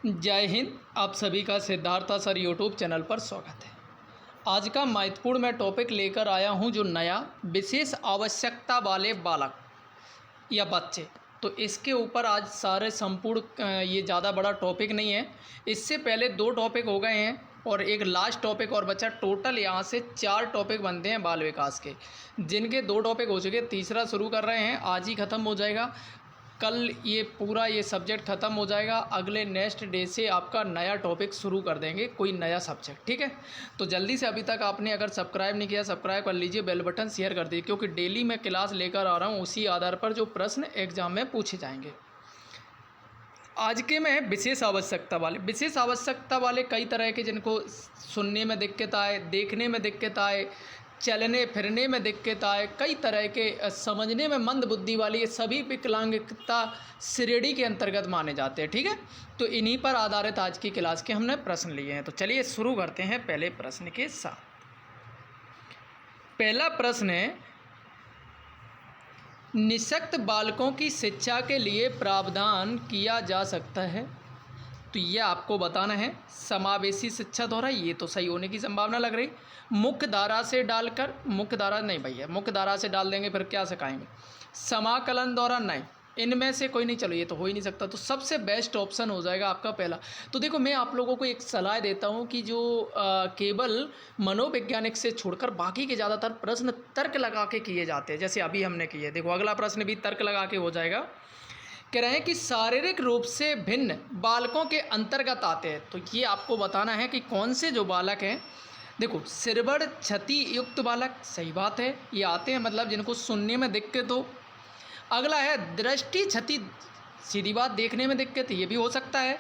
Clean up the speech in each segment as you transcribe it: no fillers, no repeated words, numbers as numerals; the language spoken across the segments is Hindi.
जय हिंद। आप सभी का सिद्धार्था सर यूट्यूब चैनल पर स्वागत है। आज का महत्वपूर्ण मैं टॉपिक लेकर आया हूं जो नया विशेष आवश्यकता वाले बालक या बच्चे। तो इसके ऊपर आज सारे संपूर्ण ये ज़्यादा बड़ा टॉपिक नहीं है। इससे पहले 2 टॉपिक हो गए हैं और एक लास्ट टॉपिक और बचा। टोटल यहाँ से 4 टॉपिक बनते हैं बाल विकास के, जिनके 2 टॉपिक हो चुके, तीसरा शुरू कर रहे हैं। आज ही ख़त्म हो जाएगा, कल ये पूरा ये सब्जेक्ट ख़त्म हो जाएगा। अगले नेक्स्ट डे से आपका नया टॉपिक शुरू कर देंगे, कोई नया सब्जेक्ट। ठीक है, तो जल्दी से अभी तक आपने अगर सब्सक्राइब नहीं किया सब्सक्राइब कर लीजिए, बेल बटन शेयर कर दीजिए, क्योंकि डेली मैं क्लास लेकर आ रहा हूँ उसी आधार पर जो प्रश्न एग्जाम में पूछे जाएंगे। आज के में विशेष आवश्यकता वाले कई तरह के, जिनको सुनने में दिक्कत आए, देखने में दिक्कत आए, चलने फिरने में दिक्कत आए, कई तरह के समझने में मंद बुद्धि वाली, ये सभी विकलांगता श्रेणी के अंतर्गत माने जाते हैं। ठीक है, तो इन्हीं पर आधारित आज की क्लास के हमने प्रश्न लिए हैं। तो चलिए शुरू करते हैं पहले प्रश्न के साथ। पहला प्रश्न है, निःशक्त बालकों की शिक्षा के लिए प्रावधान किया जा सकता है। तो ये आपको बताना है समावेशी शिक्षा द्वारा, ये तो सही होने की संभावना लग रही। मुख्य धारा से डालकर, मुख्य धारा नहीं भैया, मुख्य धारा से डाल देंगे फिर क्या सिखाएंगे। समाकलन द्वारा नहीं, इनमें से कोई नहीं। चलो ये तो हो ही नहीं सकता, तो सबसे बेस्ट ऑप्शन हो जाएगा आपका पहला। तो देखो, मैं आप लोगों को एक सलाह देता हूँ कि जो केवल मनोवैज्ञानिक से छोड़कर बाकी के ज़्यादातर प्रश्न तर्क लगा के किए जाते हैं, जैसे अभी हमने किए। देखो अगला प्रश्न भी तर्क लगा के हो जाएगा। कह रहे हैं कि शारीरिक रूप से भिन्न बालकों के अंतर्गत आते हैं। तो ये आपको बताना है कि कौन से जो बालक हैं। देखो, श्रवण क्षति युक्त बालक, सही बात है, ये आते हैं, मतलब जिनको सुनने में दिक्कत हो। अगला है दृष्टि क्षति, सीधी बात, देखने में दिक्कत, ये भी हो सकता है।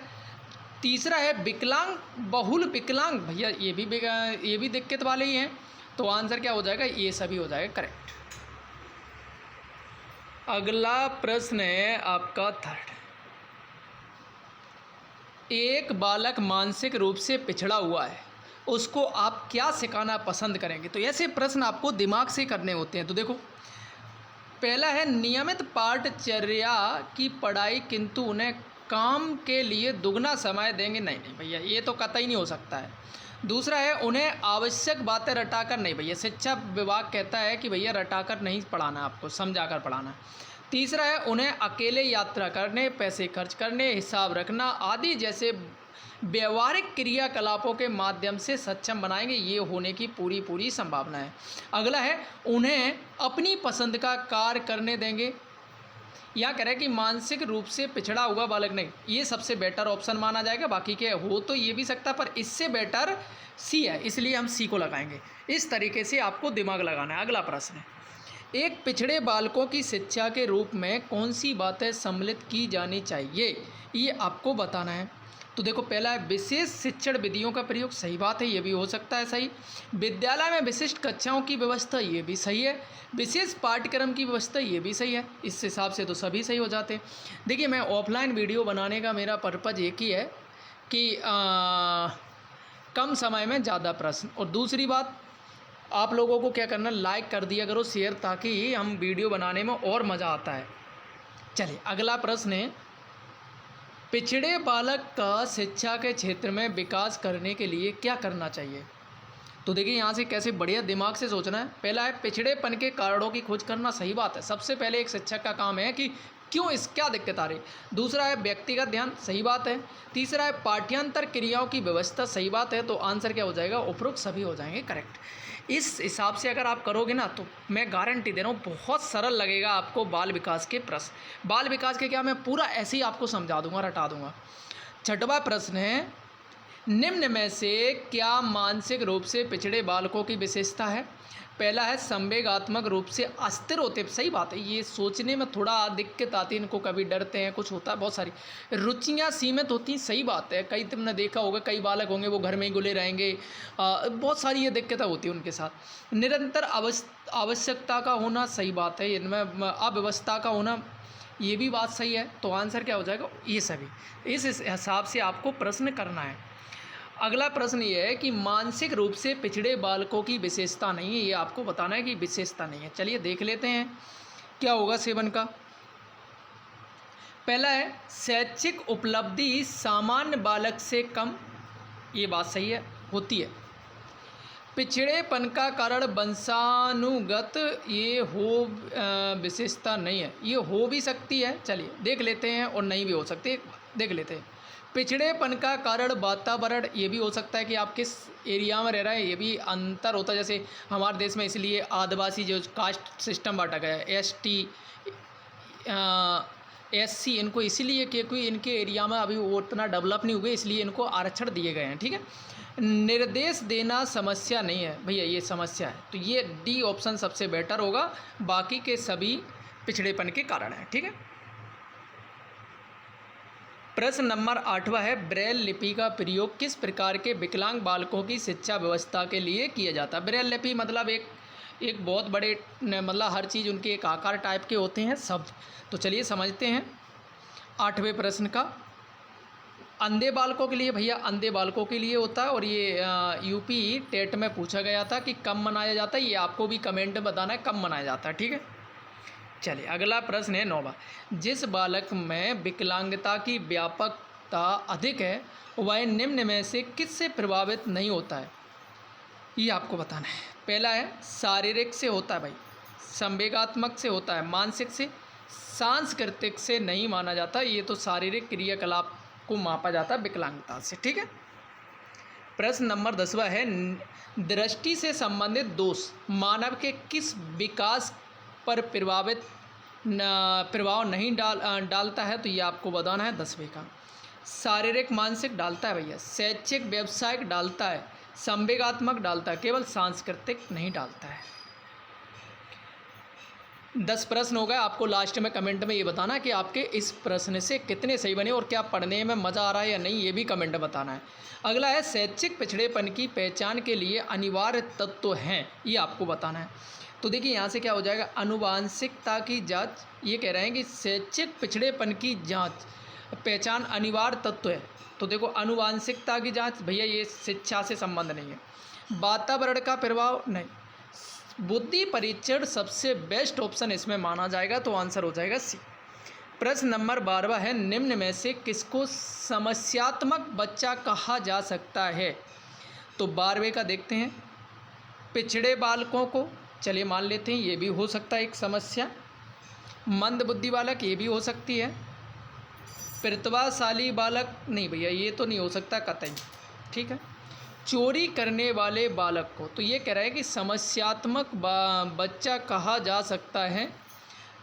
तीसरा है विकलांग, बहुल विकलांग, भैया ये भी दिक्कत वाले ही हैं। तो आंसर क्या हो जाएगा, ये सभी हो जाएगा करेक्ट। अगला प्रश्न है आपका थर्ड। एक बालक मानसिक रूप से पिछड़ा हुआ है, उसको आप क्या सिखाना पसंद करेंगे। तो ऐसे प्रश्न आपको दिमाग से करने होते हैं। तो देखो, पहला है नियमित पाठचर्या की पढ़ाई, किंतु उन्हें काम के लिए दुगना समय देंगे। नहीं भैया, ये तो कतई नहीं हो सकता है। दूसरा है उन्हें आवश्यक बातें रटाकर नहीं। भैया शिक्षा विभाग कहता है कि भैया रटाकर नहीं पढ़ाना, आपको समझाकर पढ़ाना। तीसरा है उन्हें अकेले यात्रा करने, पैसे खर्च करने, हिसाब रखना आदि जैसे व्यवहारिक क्रियाकलापों के माध्यम से सक्षम बनाएंगे। ये होने की पूरी संभावना है। अगला है उन्हें अपनी पसंद का कार्य करने देंगे। यहाँ कह रहे हैं कि मानसिक रूप से पिछड़ा हुआ बालक नहीं, ये सबसे बेटर ऑप्शन माना जाएगा। बाकी के हो तो ये भी सकता, पर इससे बेटर सी है, इसलिए हम सी को लगाएंगे। इस तरीके से आपको दिमाग लगाना है। अगला प्रश्न है, एक पिछड़े बालकों की शिक्षा के रूप में कौन सी बातें सम्मिलित की जानी चाहिए, ये आपको बताना है। तो देखो, पहला है विशेष शिक्षण विधियों का प्रयोग, सही बात है, ये भी हो सकता है सही। विद्यालय में विशिष्ट कक्षाओं की व्यवस्था, ये भी सही है। विशेष पाठ्यक्रम की व्यवस्था, ये भी सही है। इस हिसाब से तो सभी सही हो जाते हैं। देखिए, मैं ऑफलाइन वीडियो बनाने का मेरा पर्पज़ एक ही है कि कम समय में ज़्यादा प्रश्न, और दूसरी बात आप लोगों को क्या करना, लाइक कर दिया करो, शेयर, ताकि हम वीडियो बनाने में और मज़ा आता है। चलिए अगला प्रश्न है, पिछड़े बालक का शिक्षा के क्षेत्र में विकास करने के लिए क्या करना चाहिए। तो देखिए, यहाँ से कैसे बढ़िया दिमाग से सोचना है। पहला है पिछड़ेपन के कारणों की खोज करना, सही बात है। सबसे पहले एक शिक्षक का काम है कि क्यों क्या दिक्कत आ रही। दूसरा है व्यक्तिगत ध्यान, सही बात है। तीसरा है पाठ्यांतर क्रियाओं की व्यवस्था, सही बात है। तो आंसर क्या हो जाएगा, उपरोक्त सभी हो जाएंगे करेक्ट। इस हिसाब से अगर आप करोगे ना, तो मैं गारंटी दे रहा हूँ बहुत सरल लगेगा आपको बाल विकास के प्रश्न। बाल विकास के क्या, मैं पूरा ऐसे ही आपको समझा दूंगा, रटा दूंगा। छठवां प्रश्न है, निम्न में से क्या मानसिक रूप से पिछड़े बालकों की विशेषता है। पहला है संवेगात्मक रूप से अस्थिर होते, सही बात है, ये सोचने में थोड़ा दिक्कत आती है इनको, कभी डरते हैं, कुछ होता है, बहुत सारी रुचियाँ सीमित होती हैं, सही बात है। कई तुमने देखा होगा, कई बालक होंगे वो घर में ही घुले रहेंगे, बहुत सारी ये दिक्कतें होती हैं उनके साथ। निरंतर आवश्यकता का होना, सही बात है। इनमें अव्यवस्था का होना, ये भी बात सही है। तो आंसर क्या हो जाएगा, ये सभी। इस हिसाब से आपको प्रश्न करना है। अगला प्रश्न ये है कि मानसिक रूप से पिछड़े बालकों की विशेषता नहीं है, ये आपको बताना है कि विशेषता नहीं है। चलिए देख लेते हैं क्या होगा सेवन का। पहला है शैक्षिक उपलब्धि सामान्य बालक से कम, ये बात सही है, होती है। पिछड़ेपन का कारण वंशानुगत ये हो विशेषता नहीं है, ये हो भी सकती है, चलिए देख लेते हैं, और नहीं भी हो सकती है, देख लेते हैं। पिछड़ेपन का कारण वातावरण, ये भी हो सकता है कि आप किस एरिया में रह रहे हैं, ये भी अंतर होता है। जैसे हमारे देश में इसलिए आदिवासी जो कास्ट सिस्टम बांटा गया है, ST SC, इनको इसीलिए क्योंकि इनके एरिया में अभी वो उतना डेवलप नहीं हुए, इसलिए इनको आरक्षण दिए गए हैं, ठीक है। निर्देश देना समस्या नहीं है भैया, ये समस्या है, तो ये D ऑप्शन सबसे बेटर होगा, बाकी के सभी पिछड़ेपन के कारण हैं, ठीक है। प्रश्न नंबर 8वां है ब्रेल लिपि का प्रयोग किस प्रकार के विकलांग बालकों की शिक्षा व्यवस्था के लिए किया जाता है। ब्रेल लिपि मतलब एक बहुत बड़े, मतलब हर चीज़ उनके एक आकार टाइप के होते हैं शब्द। तो चलिए समझते हैं 8वें प्रश्न का। अंधे बालकों के लिए भैया, अंधे बालकों के लिए होता है, और ये UP टेट में पूछा गया था कि कब मनाया जाता है, ये आपको भी कमेंट में बताना है कब मनाया जाता है, ठीक है। चलिए अगला प्रश्न है 9वां। जिस बालक में विकलांगता की व्यापकता अधिक है वह निम्न में से किससे प्रभावित नहीं होता है, ये आपको बताना है। पहला है शारीरिक से होता है भाई, संवेगात्मक से होता है, मानसिक से, सांस्कृतिक से नहीं माना जाता, ये तो शारीरिक क्रियाकलाप को मापा जाता है विकलांगता से, ठीक है। प्रश्न नंबर 10वां है दृष्टि से संबंधित दोष मानव के किस विकास पर प्रभाव नहीं डालता है, तो ये आपको बताना है 10वें का। शारीरिक मानसिक डालता है भैया, शैक्षिक व्यावसायिक डालता है, संवेगात्मक डालता है, केवल सांस्कृतिक नहीं डालता है। 10 प्रश्न हो गए, आपको लास्ट में कमेंट में ये बताना कि आपके इस प्रश्न से कितने सही बने और क्या पढ़ने में मज़ा आ रहा है या नहीं, ये भी कमेंट में बताना है। अगला है शैक्षिक पिछड़ेपन की पहचान के लिए अनिवार्य तत्व हैं, ये आपको बताना है। तो देखिए यहाँ से क्या हो जाएगा, आनुवांशिकता की जांच, ये कह रहे हैं कि शैक्षिक पिछड़ेपन की जांच पहचान अनिवार्य तत्व है। तो देखो आनुवांशिकता की जांच भैया ये शिक्षा से संबंध नहीं है। वातावरण का प्रभाव नहीं, बुद्धि परीक्षण सबसे बेस्ट ऑप्शन इसमें माना जाएगा, तो आंसर हो जाएगा C। प्रश्न नंबर 12वां है निम्न में से किसको समस्यात्मक बच्चा कहा जा सकता है। तो 12वें का देखते हैं, पिछड़े बालकों को चलिए मान लेते हैं, ये भी हो सकता है एक समस्या। मंद बुद्धि बालक, ये भी हो सकती है। प्रतिभाशाली बालक नहीं भैया, ये तो नहीं हो सकता कतई, ठीक है। चोरी करने वाले बालक को, तो ये कह रहा है कि समस्यात्मक बच्चा कहा जा सकता है।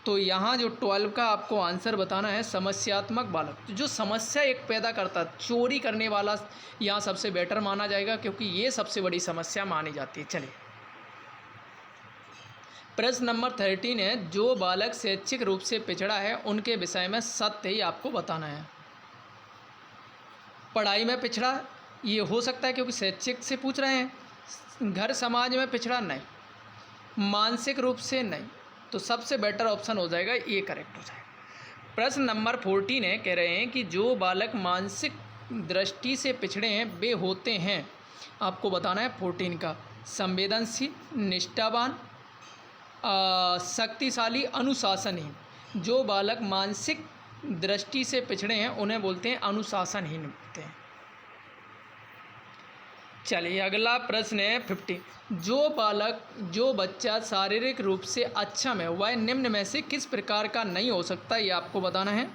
तो यहाँ जो 12 का आपको आंसर बताना है समस्यात्मक बालक, तो जो समस्या एक पैदा करता, चोरी करने वाला यहाँ सबसे बेटर माना जाएगा, क्योंकि ये सबसे बड़ी समस्या मानी जाती है। चलिए प्रश्न नंबर 13 है जो बालक शैक्षिक रूप से पिछड़ा है उनके विषय में सत्य ही आपको बताना है। पढ़ाई में पिछड़ा ये हो सकता है क्योंकि शैक्षिक से पूछ रहे हैं, घर समाज में पिछड़ा नहीं, मानसिक रूप से नहीं, तो सबसे बेटर ऑप्शन हो जाएगा ये करेक्ट हो जाएगा। प्रश्न नंबर 14 है, कह रहे हैं कि जो बालक मानसिक दृष्टि से पिछड़े हैं वे होते हैं, आपको बताना है 14 का, संवेदनशील, निष्ठावान, शक्तिशाली, अनुशासनहीन। जो बालक मानसिक दृष्टि से पिछड़े हैं उन्हें बोलते हैं अनुशासनहीन होते हैं। चलिए अगला प्रश्न है 50। जो बच्चा शारीरिक रूप से अक्षम है वह निम्न में से किस प्रकार का नहीं हो सकता, ये आपको बताना है।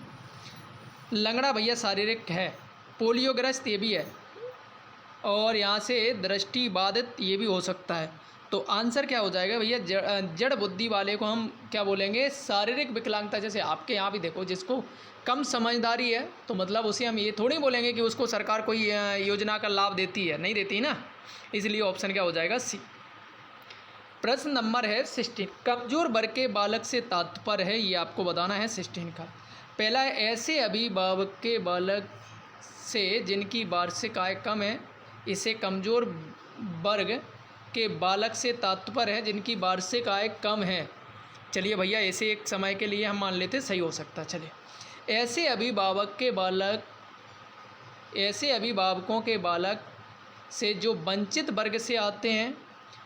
लंगड़ा भैया शारीरिक है, पोलियोग्रस्त ये भी है, और यहाँ से दृष्टि बाधित ये भी हो सकता है। तो आंसर क्या हो जाएगा भैया, जड़ बुद्धि वाले को हम क्या बोलेंगे, शारीरिक विकलांगता। जैसे आपके यहाँ भी देखो, जिसको कम समझदारी है तो मतलब उसे हम ये थोड़ी बोलेंगे कि उसको सरकार कोई योजना का लाभ देती है, नहीं देती ना, इसलिए ऑप्शन क्या हो जाएगा C। प्रश्न नंबर है 16। कमजोर वर्ग के बालक से तात्पर्य है, ये आपको बताना है 16 का। पहला है ऐसे अभिभावक के बालक से जिनकी वार्षिक आय कम है, इसे कमजोर वर्ग के बालक से तात्पर्य है जिनकी वार्षिक आय कम है। चलिए भैया ऐसे एक समय के लिए हम मान लेते सही हो सकता है। चलिए ऐसे अभिभावकों के बालक से जो वंचित वर्ग से आते हैं,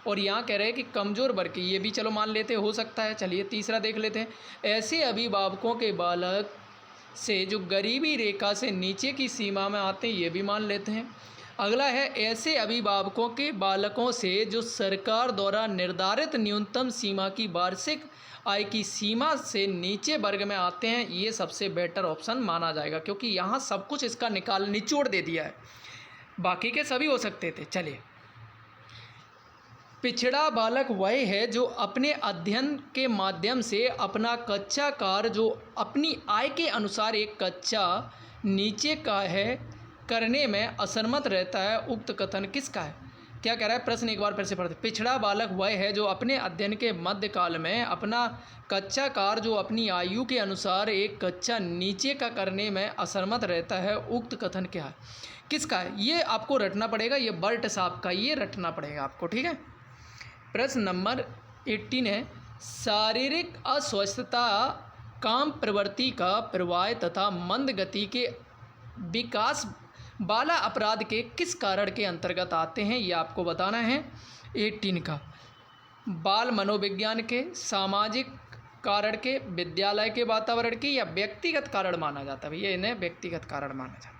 और यहाँ कह रहे हैं कि कमज़ोर वर्ग के, ये भी चलो मान लेते हो सकता है। चलिए तीसरा देख लेते हैं, ऐसे अभिभावकों के बालक से जो गरीबी रेखा से नीचे की सीमा में आते हैं, ये भी मान लेते हैं। अगला है ऐसे अभिभावकों के बालकों से जो सरकार द्वारा निर्धारित न्यूनतम सीमा की वार्षिक आय की सीमा से नीचे वर्ग में आते हैं, ये सबसे बेटर ऑप्शन माना जाएगा, क्योंकि यहाँ सब कुछ इसका निचोड़ दे दिया है, बाकी के सभी हो सकते थे। चलिए, पिछड़ा बालक वह है जो अपने अध्ययन के माध्यम से अपना कच्चा कार्य जो अपनी आय के अनुसार एक कच्चा नीचे का है करने में असमर्थ रहता है। उक्त कथन किसका है? क्या कह रहा है प्रश्न, एक बार फिर से पढ़ते। पिछड़ा बालक वह है जो अपने अध्ययन के मध्यकाल में अपना कच्चा कार्य जो अपनी आयु के अनुसार एक कच्चा नीचे का करने में असमर्थ रहता है। उक्त कथन क्या है, किसका है? ये आपको रटना पड़ेगा, ये बर्ट साहब का, ये रटना पड़ेगा आपको, ठीक है। प्रश्न नंबर 18 है, शारीरिक अस्वस्थता काम प्रवृत्ति का प्रवाह तथा मंद गति के विकास बाला अपराध के किस कारण के अंतर्गत आते हैं, ये आपको बताना है। 18 का बाल मनोविज्ञान के, सामाजिक कारण के, विद्यालय के वातावरण के, या व्यक्तिगत कारण माना जाता है? भैया इन्हें व्यक्तिगत कारण माना जाता है।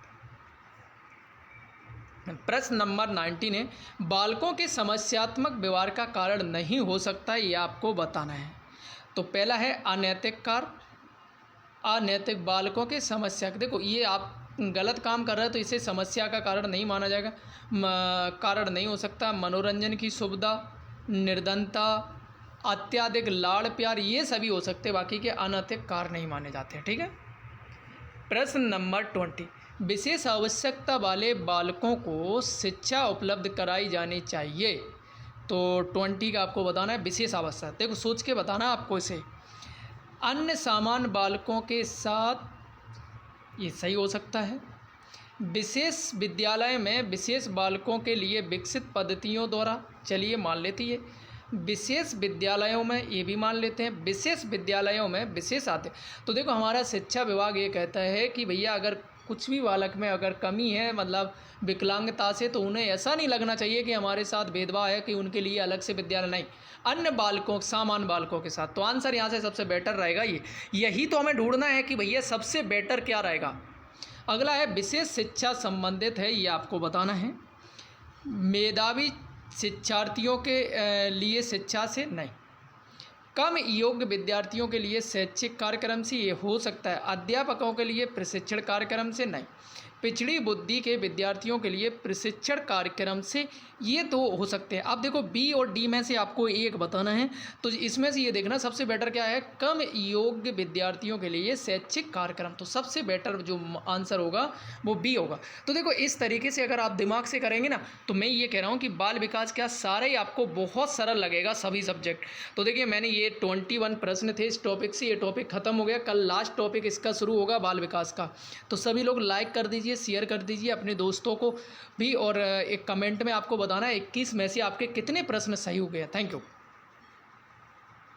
प्रश्न नंबर 19 है, बालकों के समस्यात्मक व्यवहार का कारण नहीं हो सकता, ये आपको बताना है। तो पहला है अनैतिक कार्य, अनैतिक बालकों के समस्या। देखो, ये आप गलत काम कर रहे हैं तो इसे समस्या का कारण नहीं माना जाएगा, कारण नहीं हो सकता। मनोरंजन की सुविधा, निर्धनता, अत्यधिक लाड़ प्यार, ये सभी हो सकते, बाकी के अनैतिक कार्य नहीं माने जाते हैं, ठीक है। प्रश्न नंबर 20, विशेष आवश्यकता वाले बालकों को शिक्षा उपलब्ध कराई जानी चाहिए। तो 20 का आपको बताना है विशेष आवश्यकता। देखो, सोच के बताना है आपको इसे। अन्य सामान्य बालकों के साथ, ये सही हो सकता है। विशेष विद्यालय में विशेष बालकों के लिए विकसित पद्धतियों द्वारा, चलिए मान लेती है। विशेष विद्यालयों में, ये भी मान लेते हैं। विशेष विद्यालयों में विशेष आते, तो देखो हमारा शिक्षा विभाग ये कहता है कि भैया अगर कुछ भी बालक में अगर कमी है, मतलब विकलांगता से, तो उन्हें ऐसा नहीं लगना चाहिए कि हमारे साथ भेदभाव है कि उनके लिए अलग से विद्यालय नहीं, अन्य बालकों, सामान्य बालकों के साथ। तो आंसर यहाँ से सबसे बेटर रहेगा ये, यही तो हमें ढूंढना है कि भैया सबसे बेटर क्या रहेगा। अगला है विशेष शिक्षा संबंधित है, ये आपको बताना है। मेधावी शिक्षार्थियों के लिए शिक्षा से नहीं, कम योग्य विद्यार्थियों के लिए शैक्षिक कार्यक्रम से ये हो सकता है। अध्यापकों के लिए प्रशिक्षण कार्यक्रम से नहीं, पिछड़ी बुद्धि के विद्यार्थियों के लिए प्रशिक्षण कार्यक्रम से ये तो हो सकते हैं। अब देखो बी और डी में से आपको एक बताना है, तो इसमें से ये देखना सबसे बेटर क्या है, कम योग्य विद्यार्थियों के लिए शैक्षिक कार्यक्रम। तो सबसे बेटर जो आंसर होगा वो बी होगा। तो देखो इस तरीके से अगर आप दिमाग से करेंगे ना, तो मैं ये कह रहा हूँ कि बाल विकास क्या सारे ही आपको बहुत सरल लगेगा, सभी सब्जेक्ट। तो देखिए मैंने ये 21 प्रश्न थे इस टॉपिक से, ये टॉपिक ख़त्म हो गया। कल लास्ट टॉपिक इसका शुरू होगा बाल विकास का। तो सभी लोग लाइक कर दीजिए, शेयर कर दीजिए अपने दोस्तों को भी, और एक कमेंट में आपको बताना है 21 में से आपके कितने प्रश्न सही हो गए। Thank you.